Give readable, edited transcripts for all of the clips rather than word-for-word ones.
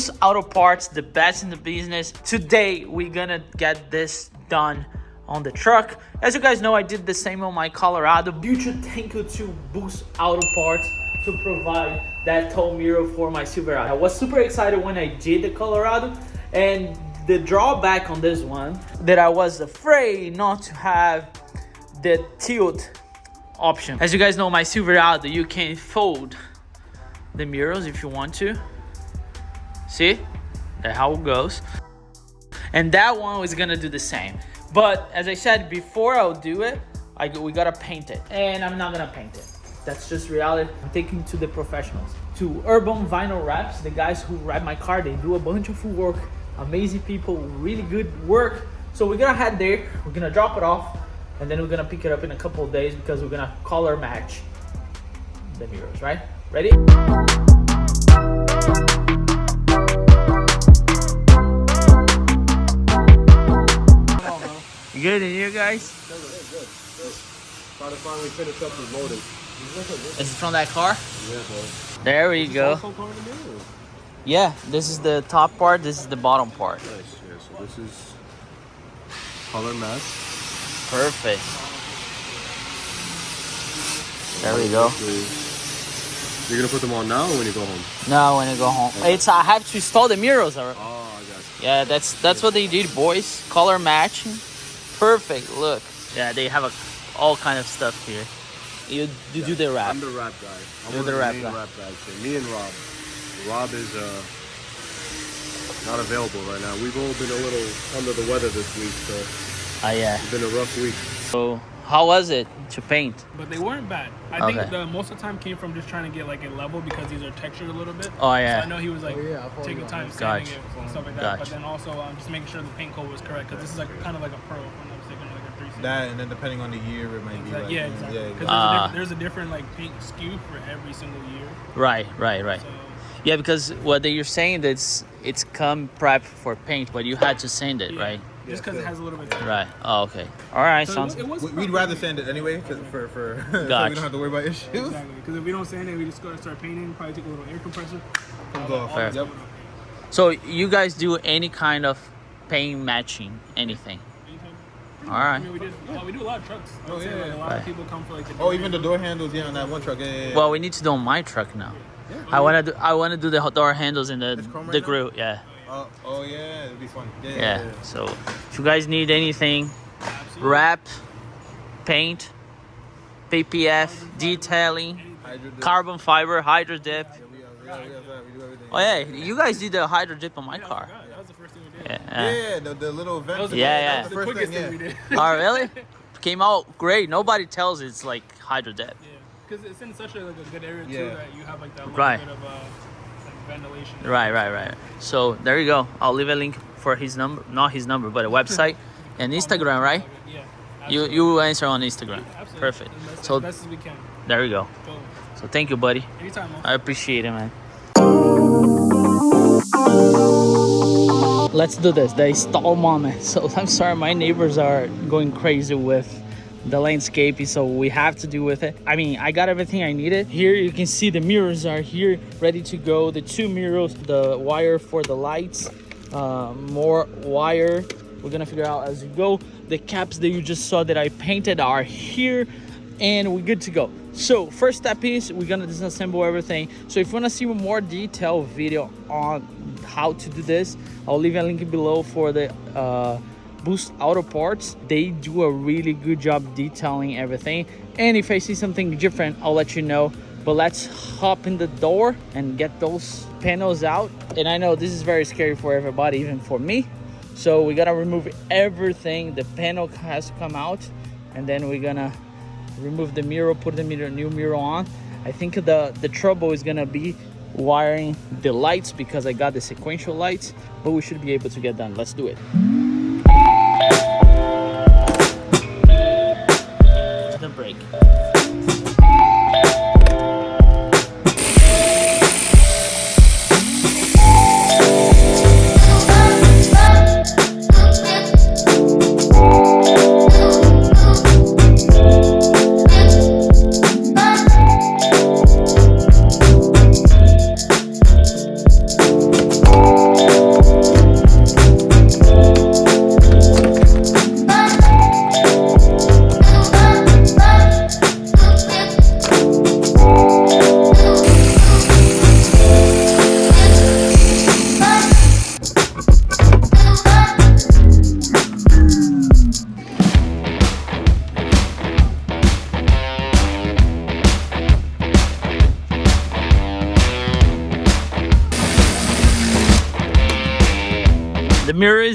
Boost Auto Parts, the best in the business. Today we're gonna get this done on the truck. As you guys know, I did the same on my Colorado. Huge thank you to Boost Auto Parts to provide that tow mirror for my Silverado. I was super excited when I did the Colorado, and the drawback on this one that I was afraid not to have the tilt option. As you guys know, my Silverado, you can fold the mirrors if you want to. See? That's how it goes. And that one is gonna do the same. But as I said before, I'll do it. We gotta paint it, and I'm not gonna paint it. That's just reality. I'm taking to the professionals, to Urban Vinyl Wraps, the guys who wrap my car. They do a bunch of work, amazing people, really good work. So we're gonna head there. We're gonna drop it off, and then we're gonna pick it up in a couple of days because we're gonna color match the mirrors. Right? Ready? Good in here, guys? Good. Trying to finally finish up the loading. Is it from that car? Yeah, bro. There we go. Yeah, this is the top part, this is the bottom part. Nice, yeah, so this is color match. Perfect. There we go. You're gonna put them on now or when you go home? No, when I go home. Okay. I have to install the mirrors. Oh, I got you. Yeah, that's what they did, boys. Color matching. Perfect, look. Yeah, they have all kind of stuff here. You do the wrap. I'm the wrap guy. You're the wrap guy. So me and Rob. Rob is not available right now. We've all been a little under the weather this week, so Yeah. it's been a rough week. So how was it to paint? But they weren't bad. I think most of the time came from just trying to get like a level because these are textured a little bit. Oh yeah. So I know he was like taking time sanding it and stuff like that. But then also just making sure the paint coat was correct because this is like kind of like a pro. If I'm not mistaken, like a 360. That, and then depending on the year, it might be like... Yeah, exactly. Yeah, Because there's a different like paint SKU for every single year. Right. So, Yeah, because what you're saying that it's come prep for paint, but you had to sand it, right? Just because it has a little bit. Right. Oh, okay. All right. So Sounds. We'd rather sand it anyway, cause for so we Gotcha. don't have to worry about issues. Exactly. Because if we don't sand it, we just go to start painting. Probably take a little air compressor. Fair. Yep. So you guys do any kind of paint matching, anything? All right. I mean, we do a lot of trucks. I would say, like, a lot of people come for like the. Oh, even the door handles, yeah, on that one truck. Yeah. Well, we need to do on my truck now. I wanna do the door handles and the right grill. Yeah. Oh yeah, it'd be fun. Yeah. So if you guys need anything, wrap, paint, PPF, detailing, carbon fiber, hydro dip. We do everything. Oh yeah, you guys did the hydro dip on my car. That was the first thing we did. Yeah, the little event. Yeah. That was the first thing, we did. Oh really? Came out great. Nobody tells it's like hydro dip. Yeah, because it's in such a good area too Yeah. that you have like that little Right. bit of like ventilation. Right. So there you go. I'll leave a link for his number, not his number, but a website and Instagram, right? Yeah. You answer on Instagram. Absolutely. Perfect. As So best as we can. there you go. Totally. So thank you, buddy. Anytime, man. I appreciate it, man. Let's do this. The install moment. So I'm sorry, my neighbors are going crazy with the landscaping, so we have to do with it. I mean, I got everything I needed. Here you can see the mirrors are here, ready to go. The 2 mirrors, the wire for the lights, more wire. We're gonna figure out as you go. The caps that you just saw that I painted are here, and we're good to go. So first step is we're gonna disassemble everything. So if you wanna see a more detailed video on how to do this, I'll leave a link below for the Boost Auto Parts. They do a really good job detailing everything, and if I see something different, I'll let you know. But let's hop in the door and get those panels out. And I know this is very scary for everybody, even for me, so we gotta remove everything. The panel has to come out, and then we're gonna remove the mirror, put the new mirror on. I think the trouble is gonna be wiring the lights because I got the sequential lights, but we should be able to get done. Let's do it. The brake.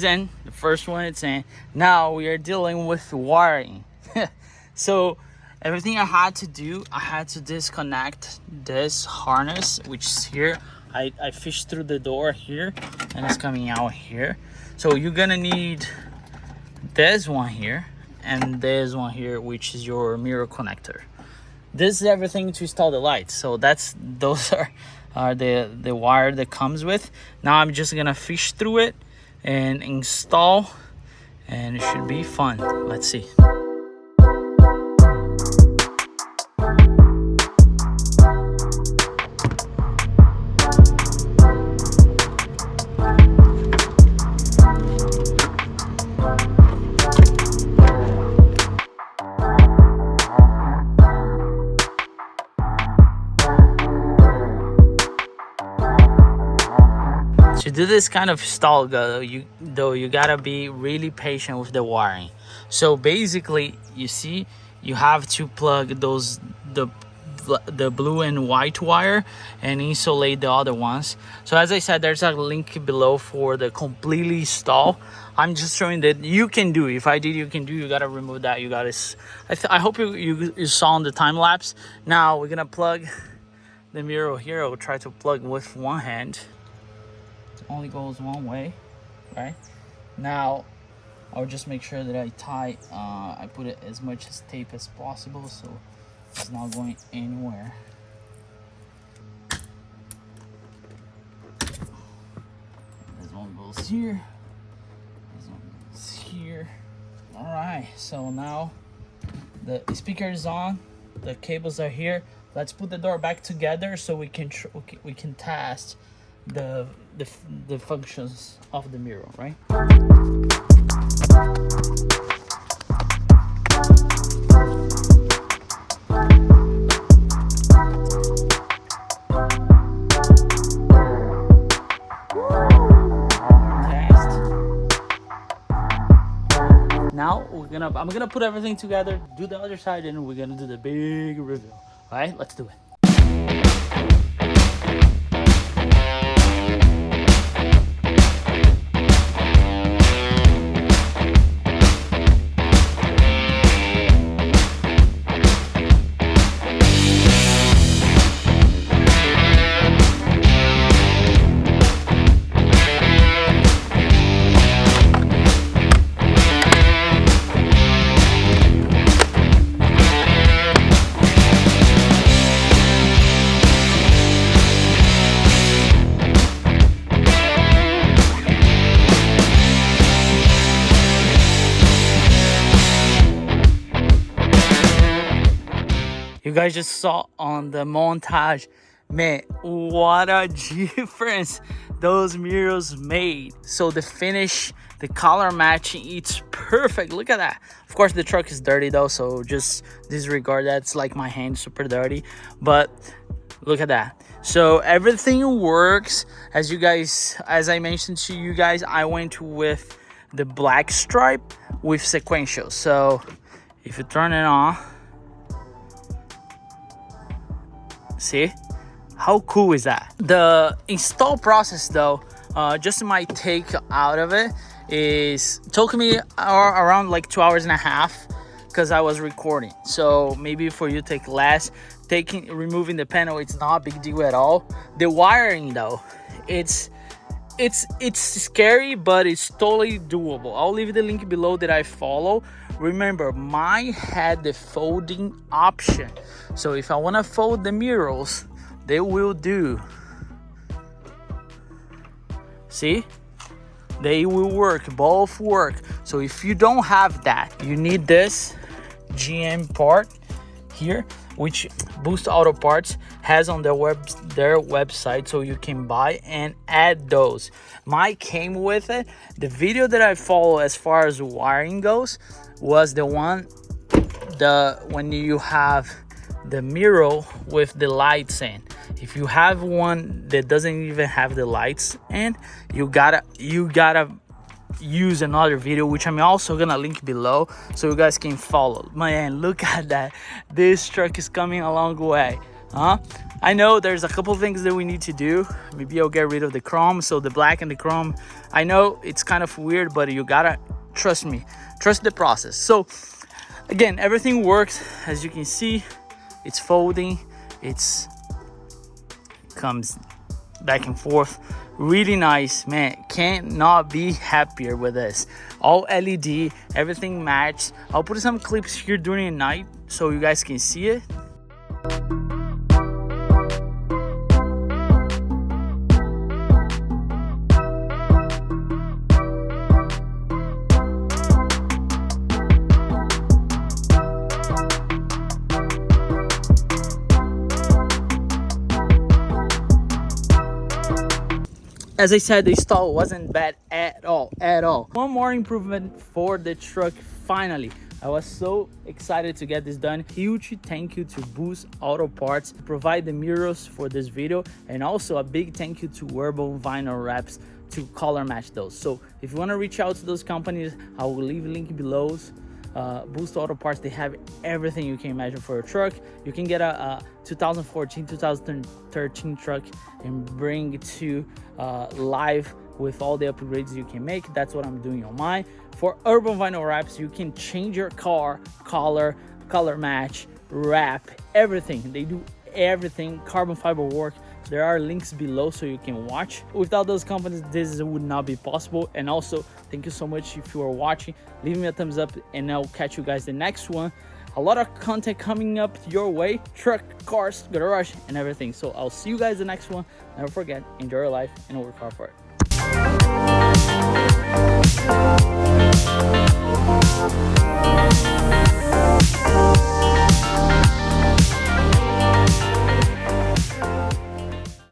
is in. The first one it's in. Now we are dealing with wiring. So everything I had to do, I had to disconnect this harness, which is here. I fished through the door here and it's coming out here. So you're gonna need this one here and this one here, which is your mirror connector. This is everything to install the lights. So those are the wire that comes with. Now I'm just gonna fish through it and install, and it should be fun. Let's see. To do this kind of install, you gotta be really patient with the wiring. So basically, you see, you have to plug the blue and white wire and insulate the other ones. So as I said, there's a link below for the completely install. I'm just showing that you can do. If I did, you can do. You gotta remove that. You gotta. I hope you saw on the time lapse. Now we're gonna plug the mirror here. I'll try to plug with one hand. Only goes one way, right? Now I'll just make sure that I put it as much as tape as possible so it's not going anywhere. This one goes here, this one goes here. All right, so now the speaker is on, the cables are here. Let's put the door back together so we can test the functions of the mirror, right? Now I'm gonna put everything together, do the other side, and we're gonna do the big reveal. All right, let's do it. You guys just saw on the montage, man, what a difference those mirrors made. So the finish, the color matching, it's perfect. Look at that. Of course the truck is dirty though, so just disregard that. It's like my hand, super dirty, but look at that. So everything works. As I mentioned to you guys, I went with the black stripe with sequential. So if you turn it on, see how cool is that? The install process though, just my take out of it is took me around like 2.5 hours because I was recording. So maybe for you take less. Removing the panel, it's not a big deal at all. The wiring though, it's scary, but it's totally doable. I'll leave the link below that I follow. Remember, mine had the folding option, so if I want to fold the mirrors, they will do. See, they will work, both work. So if you don't have that, you need this GM part here, which Boost Auto Parts has on their website, so you can buy and add those. Mine came with it. The video that I follow as far as wiring goes was the one when you have the mirror with the lights in. If you have one that doesn't even have the lights in, you gotta use another video, which I'm also gonna link below so you guys can follow. Man, look at that. This truck is coming a long way. I know there's a couple things that we need to do. Maybe I'll get rid of the chrome, so the black and the chrome. I know it's kind of weird, but you gotta trust me, trust the process. So again, everything works. As you can see, it's folding, it's comes back and forth, really nice, man. Cannot be happier with this. All LED, everything matched. I'll put some clips here during the night so you guys can see it. As I said, the install wasn't bad at all. One more improvement for the truck, finally. I was so excited to get this done. Huge thank you to Boost Auto Parts to provide the mirrors for this video, and also a big thank you to Urban Vinyl Wraps to color match those. So if you want to reach out to those companies, I will leave a link below. Boost Auto Parts, they have everything you can imagine for a truck. You can get a 2014 2013 truck and bring it to live with all the upgrades you can make. That's what I'm doing on mine. For Urban Vinyl Wraps, you can change your car color match, wrap, everything. They do everything, carbon fiber work. There are links below so you can watch. Without those companies, this would not be possible. And also, thank you so much if you are watching. Leave me a thumbs up and I'll catch you guys the next one. A lot of content coming up your way, truck, cars, garage, and everything. So I'll see you guys the next one. Never forget, enjoy your life and work hard for it.